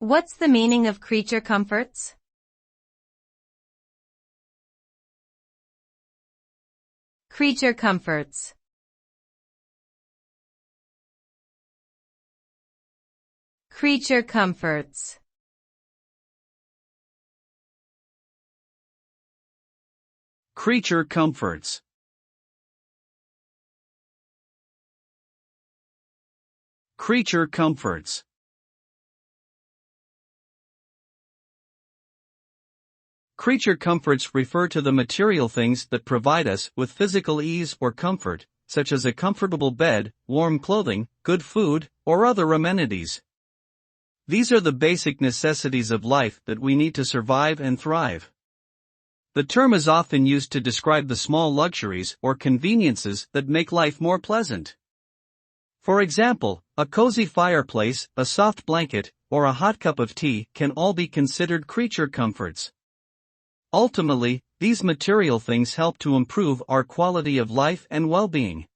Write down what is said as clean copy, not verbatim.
What's the meaning of creature comforts? Creature comforts. Creature comforts. Creature comforts. Creature comforts. Creature comforts refer to the material things that provide us with physical ease or comfort, such as a comfortable bed, warm clothing, good food, or other amenities. These are the basic necessities of life that we need to survive and thrive. The term is often used to describe the small luxuries or conveniences that make life more pleasant. For example, a cozy fireplace, a soft blanket, or a hot cup of tea can all be considered creature comforts. Ultimately, these material things help to improve our quality of life and well-being.